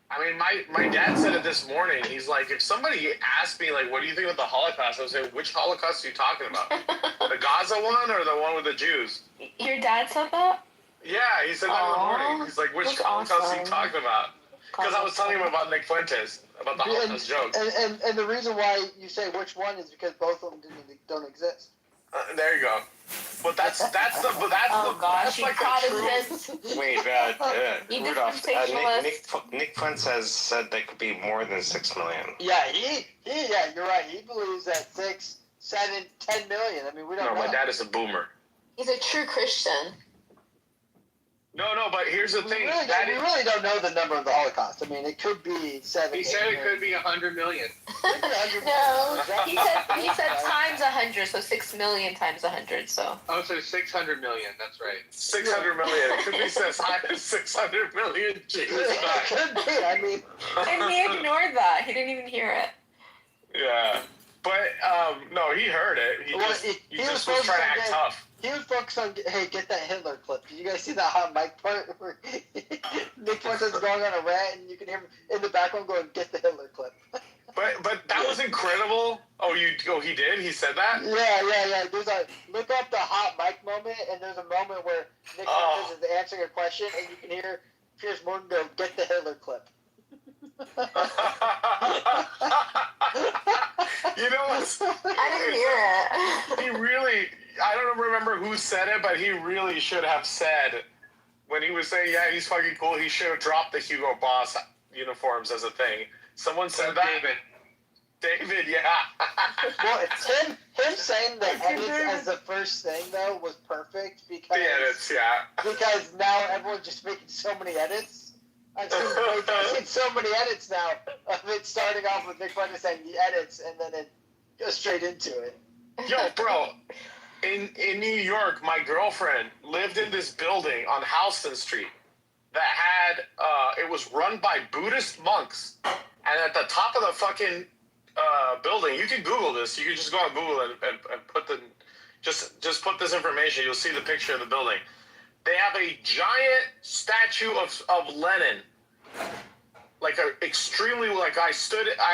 I mean, my dad said it this morning. He's like, if somebody asked me, what do you think about the Holocaust? I would say, which Holocaust are you talking about? The Gaza one or the one with the Jews? Your dad said that? Yeah, he said that in the morning. He's like, which Holocaust are you talking about? Because I was telling him about Nick Fuentes, about the Holocaust joke. And the reason why you say which one is because both of them don't exist. There you go. But that's the true. Wait, Rudolph. Nick Fuentes said there could be more than 6 million. Yeah, you're right. He believes that 6, 7, 10 million. I mean, we don't know. My dad is a boomer. He's a true Christian. No, but here's the thing. We really don't know the number of the Holocaust. I mean, it could be 7. He said it could be 100 million. No, he said times 100, so 6 million times 100. So. Oh, so 600 million. That's right. 600 million. It could be as high as 600 million. Jesus. It could be. I mean. And he ignored that. He didn't even hear it. Yeah, but no, he heard it. He just was trying to act tough. He was focused on, get that Hitler clip. Did you guys see that hot mic part where Nick Fuentes is going on a rant and you can hear him in the background going, get the Hitler clip. But that was incredible. Oh, he did? He said that? Yeah. There's look up the hot mic moment, and there's a moment where Nick Fuentes is answering a question, and you can hear Piers Morgan go, get the Hitler clip. You know what? I didn't hear it. He really, I don't remember who said it, but he really should have said, when he was saying, yeah, he's fucking cool, he should have dropped the Hugo Boss uniforms as a thing. Someone said that. David, yeah. Well, him saying the edits as the first thing, though, was perfect because... The edits, yeah. Because now everyone's just making so many edits. I've seen so many edits now of it starting off with Nick Fuentes saying the edits and then it goes straight into it. Yo, bro, in New York, my girlfriend lived in this building on Houston Street that had, it was run by Buddhist monks. And at the top of the fucking building, you can Google this. You can just go on Google and put just put this information. You'll see the picture of the building. They have a giant statue of Lenin, I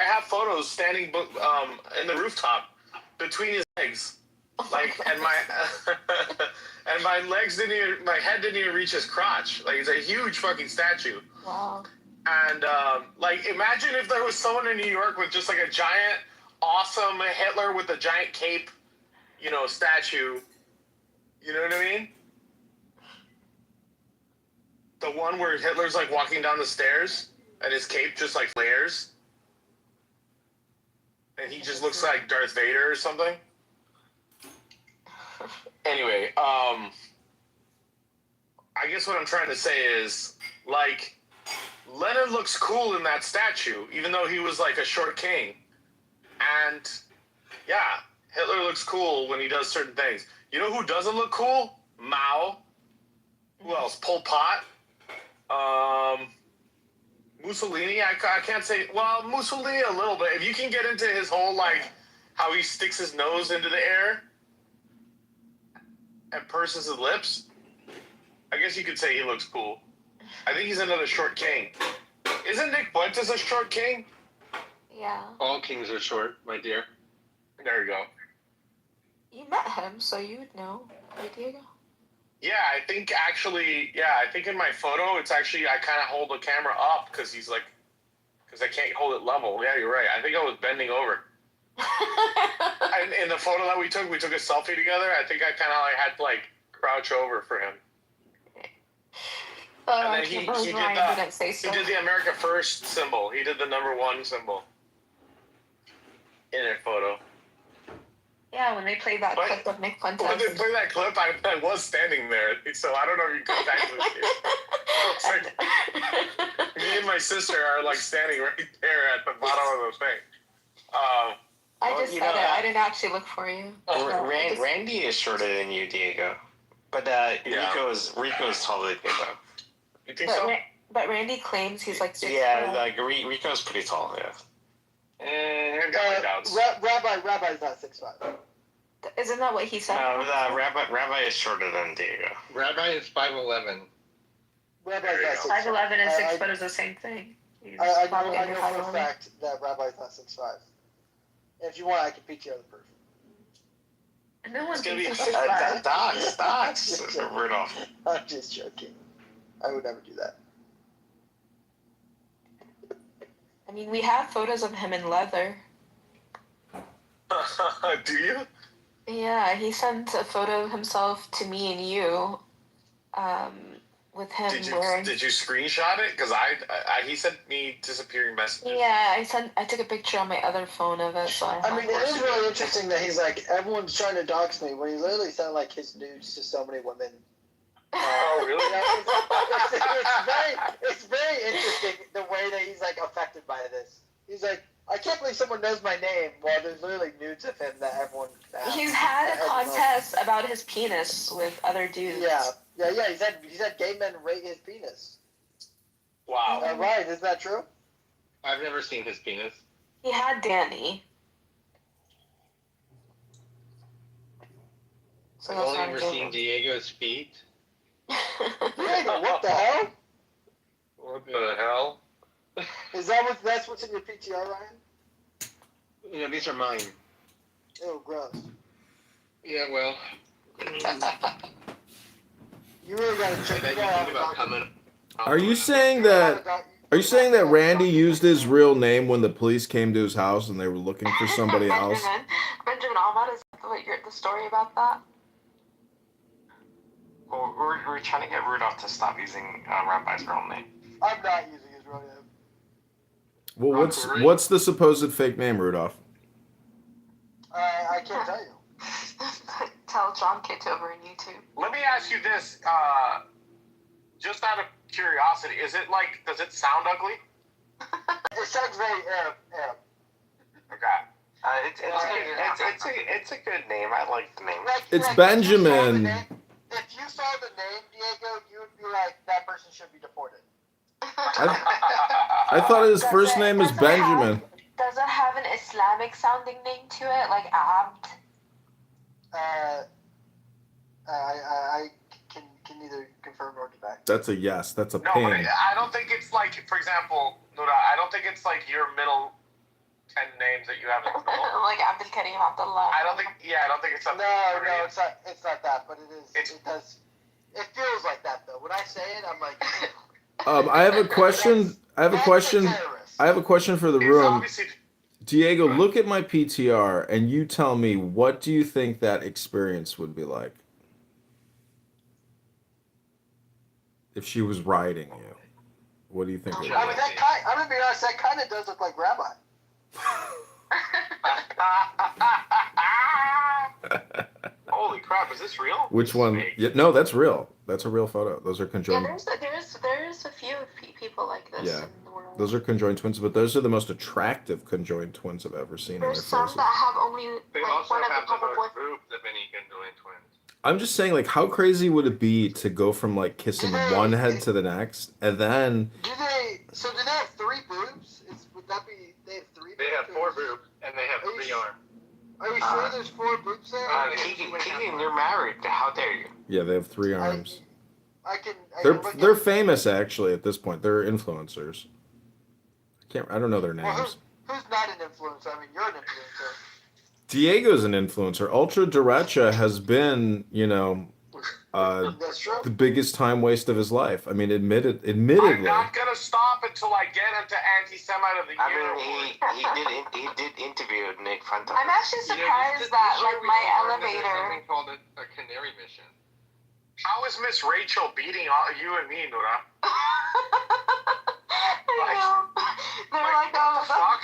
have photos standing in the rooftop between his legs, and my legs my head didn't even reach his crotch. It's a huge fucking statue. Wow. And imagine if there was someone in New York with just a giant, awesome Hitler with a giant cape, statue. You know what I mean? The one where Hitler's walking down the stairs and his cape just flares. And he just looks like Darth Vader or something. Anyway, I guess what I'm trying to say is, like, Leonard looks cool in that statue, even though he was like a short king. And yeah, Hitler looks cool when he does certain things. You know who doesn't look cool? Mao. Who else? Pol Pot. Mussolini. I can't say. Well, Mussolini a little bit. If you can get into his whole like how he sticks his nose into the air and purses his lips, I guess you could say he looks cool. I think he's another short king. Isn't Nick Fuentes a short king? Yeah. All kings are short, my dear. There you go. You met him, so you would know. Right, Diego? Yeah, I think in my photo, it's actually, I kind of hold the camera up because I can't hold it level. Yeah, you're right. I think I was bending over. And in the photo that we took a selfie together. I think I kind of like had to like crouch over for him. And then he did the America First symbol. He did the #1 symbol in a photo. Yeah, when they played that clip of Nick Fuentes. When they played that clip, I was standing there, so I don't know if you could actually see it. Like, me and my sister are like standing right there at the bottom of the thing. I just said it. I didn't actually look for you. Randy is shorter than you, Diego. But Rico is taller than you, though. You think so? But Randy claims he's like 6'5". Yeah, like Rico's pretty tall, yeah. I got my doubts. Rabbi's not 6'5". Isn't that what he said? No, Rabbi is shorter than Diego. Rabbi is 5'11". Rabbi's not 6'5". 5'11" and 6 foot is the same thing. I know for a fact that Rabbi's not 6'5". If you want, I can PTR the proof. No one thinks he's 6'5". Docs, Rudolph. I'm just joking. I would never do that. I mean, we have photos of him in leather. Do you? Yeah, he sent a photo of himself to me and you, with him wearing. Did you screenshot it? Because he sent me disappearing messages. Yeah, I took a picture on my other phone of it. So I mean, it is really interesting that he's like, everyone's trying to dox me when he literally sent like his nudes to so many women. Oh, really? It's very interesting the way that he's like affected by this. He's like, I can't believe someone knows my name while there's literally nudes of him that everyone. He's had a contest about his penis with other dudes. Yeah. He said gay men rate his penis. Wow. Right? Isn't that true? I've never seen his penis. He had Danny. So I've only ever seen Diego's feet. Diego, what the hell? What the hell? That's what's in your PTR, Ryan? Yeah, these are mine. Ew, gross. Yeah, well. You really gotta check it out. Are you saying that Randy used his real name when the police came to his house and they were looking for somebody else? Benjamin Ahmad, is that the story about that? Well, we're trying to get Rudolph to stop using Rabbi's real name. I'm not using his real name. Well, what's the supposed fake name, Rudolph? I can't tell you. Tell John Kitover on YouTube. Let me ask you this, just out of curiosity, does it sound ugly? It sounds very Arab. Okay. It's a good name. I like the name. It's Benjamin. If you saw the name, Diego, you would be like, that person should be deported. I thought his first name is Benjamin. Does it have an Islamic sounding name to it, like Abd? I can neither confirm nor deny. That's a yes. That's a No, pain. but I don't think it's like, for example, Nura, I don't think it's like your middle 10 names that you have in the middle. Like Abdul Karim Abdullah. I don't think it's something. No, it's not that, but it does. It feels like that though. When I say it, I'm like. I have a question. I have a question for the room. Diego, look at my PTR and you tell me, what do you think that experience would be like if she was riding you? What do you think? I'm gonna be honest. That kind of does look like Rabbi. Holy crap. crap! Is this real? Which one? Yeah, no, that's real. That's a real photo. Those are Yeah, conjoined. there's a few people like this Yeah. in the world. Those are conjoined twins, but those are the most attractive conjoined twins I've ever seen in their There's some faces. that have only They like also one of have the the couple most boys. groups of any conjoined twins. I'm just saying, like, how crazy would it be to go from like kissing one head to the next, and then Do they have 3 boobs? Would that be they have 3? They have 4 boobs and they have Are you 3 arms. Are you sure there's 4 boobs there? Keegan, you're married. How dare you? yeah, they have 3 arms. I can They're famous actually at this point. They're influencers. I don't know their Well, names. who's not an influencer? I mean, you're an influencer. Diego's an influencer. Ultra Derecha has been, That's true. the biggest time waste of his life. I mean, I'm admittedly. not gonna stop until I get him to anti-Semite of the year. I mean, he did interview Nick Fuentes. I'm actually surprised that like my elevator. Something called a canary mission. How is Miss Rachel beating you and me, Nora? I know. They're like, what the fuck?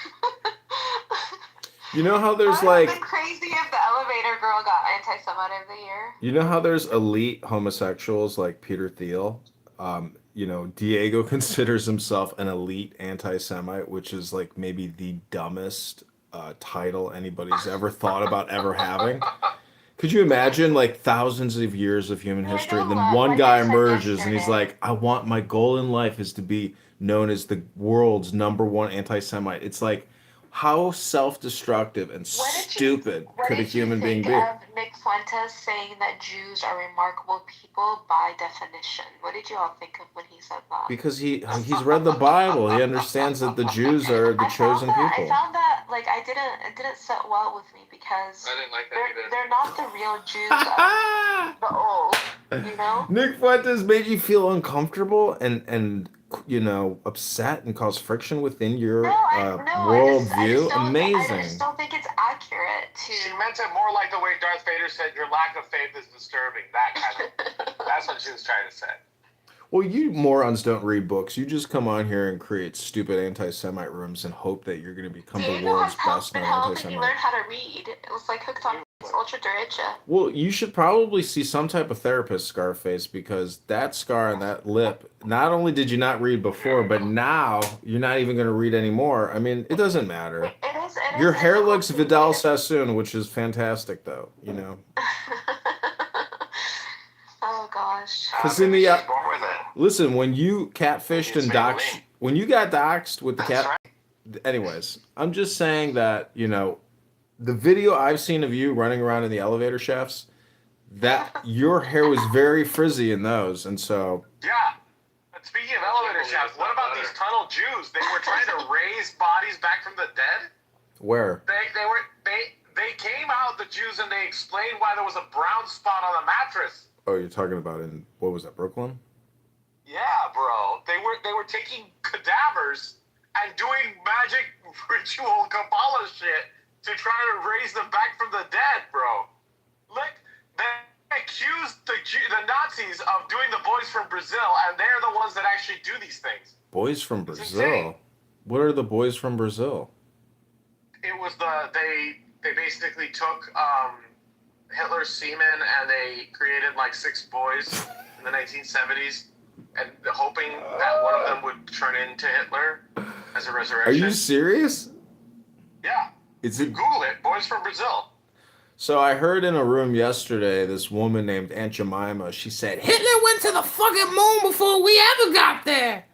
You know how there's I like, would have been crazy if the elevator girl got anti-Semite of the year. you know how there's elite homosexuals like Peter Thiel? Diego considers himself an elite anti-Semite, which is like maybe the dumbest title anybody's ever thought about ever having. Could you imagine like thousands of years of human history, and then one guy emerges and he's like, I want my goal in life is to be known as the world's #1 anti-Semite. It's like, how self-destructive and stupid could a human being be? What did you think of Nick Fuentes saying that Jews are remarkable people by definition? What did you all think of when he said that? Because he's read the Bible. He understands that the Jews are the chosen people. I found that like it didn't sit well with me because I didn't like that either. they're not the real Jews of the old, you know? Nick Fuentes made you feel uncomfortable and upset and cause friction within your worldview. Amazing. I just don't think it's accurate to. She meant it more like the way Darth Vader said, your lack of faith is disturbing. That kind of. That's what she was trying to say. Well, you morons don't read books. You just come on here and create stupid anti-Semite rooms and hope that you're going to become the world's best known anti-Semite. You learn anti-Semite. how to read. It was like hooked on Ultra Derecha. Well, you should probably see some type of therapist, Scarface, because that scar on that lip, not only did you not read before, but now you're not even going to read anymore. I mean, it doesn't matter. Your hair looks Vidal Sassoon, which is fantastic, though, Oh, gosh. Because in the... listen, when you catfished and doxed... When you got doxed with the cat... Anyways, I'm just saying that, the video I've seen of you running around in the elevator shafts, that your hair was very frizzy in those, and so... Yeah. But speaking of elevator shafts, what about these tunnel Jews? They were trying to raise bodies back from the dead? Where? They came out, the Jews, and they explained why there was a brown spot on the mattress. Oh, you're talking about in, what was that, Brooklyn? Yeah, bro. They were taking cadavers and doing magic ritual Kabbalah shit to try to raise them back from the dead, bro. Look, they accused the Nazis of doing the boys from Brazil, and they're the ones that actually do these things. Boys from Brazil? What are the boys from Brazil? It was they basically took Hitler's semen and they created like 6 boys in the 1970s, and hoping that one of them would turn into Hitler as a resurrection. Are you serious? Yeah. Is it? Google it. Boys from Brazil. So I heard in a room yesterday, this woman named Aunt Jemima, she said, Hitler went to the fucking moon before we ever got there.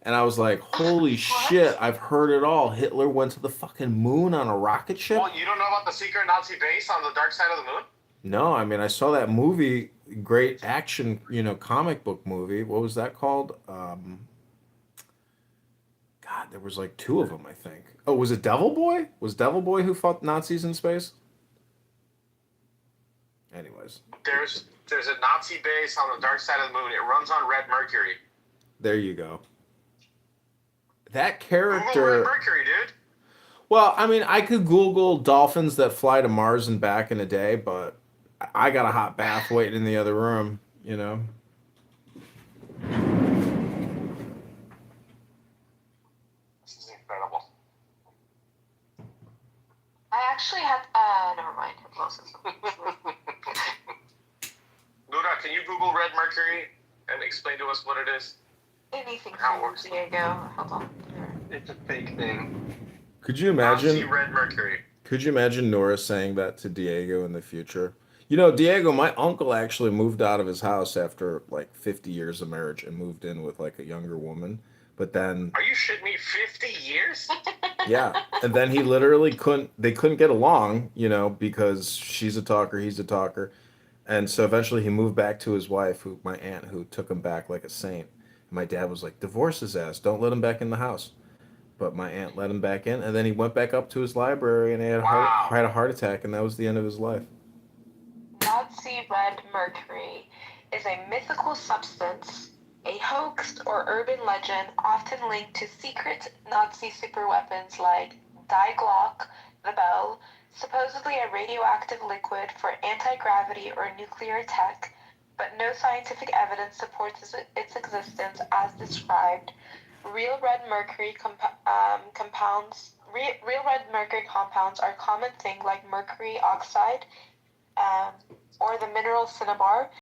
And I was like, holy shit, I've heard it all. Hitler went to the fucking moon on a rocket ship? Well, you don't know about the secret Nazi base on the dark side of the moon? No, I mean, I saw that movie, great action, comic book movie. What was that called? God, there was like 2 of them, I think. Oh, was it Devil Boy? Was Devil Boy who fought Nazis in space? Anyways. There's a Nazi base on the dark side of the moon. It runs on red mercury. There you go. That character... Google red mercury, dude. Well, I mean, I could Google dolphins that fly to Mars and back in a day, but I got a hot bath waiting in the other room, This is incredible. I actually had never mind. Google red mercury and explain to us what it is? Anything How it for works. Diego. Hold on. It's a fake thing. Could you Nazi imagine? red mercury. Could you imagine Nora saying that to Diego in the future? You know, Diego, my uncle actually moved out of his house after like 50 years of marriage and moved in with like a younger woman. But then, Are you shitting me? 50 years? yeah, and then he literally they couldn't get along, you know, because she's a talker, he's a talker. And so eventually he moved back to his wife, who my aunt, who took him back like a saint. And my dad was like, divorce his ass, don't let him back in the house. But my aunt let him back in, and then he went back up to his library and he Wow. had a heart attack, and that was the end of his life. Nazi red mercury is a mythical substance, a hoax or urban legend often linked to secret Nazi superweapons like Die Glock, the Bell, supposedly a radioactive liquid for anti-gravity or nuclear tech, but no scientific evidence supports its existence as described. Real red mercury compounds are common things like mercury oxide or the mineral cinnabar,